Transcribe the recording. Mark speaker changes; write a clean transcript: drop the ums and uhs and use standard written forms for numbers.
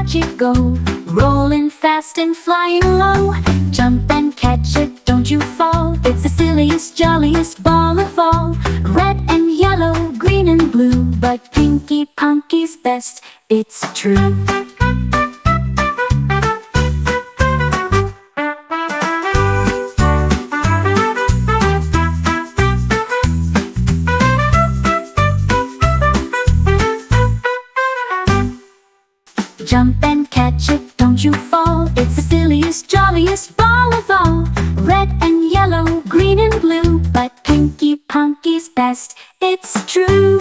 Speaker 1: watch it go, rolling fast and flying low. Jump and catch it, don't you fall. It's the silliest, jolliest ball of all. Red and yellow, green and blue, but Pinky Ponky's best, it's true. Jump and catch it, don't you fall. It's the silliest, jolliest ball of all. Red and yellow, green and blue, but Pinky Ponky's best, it's true.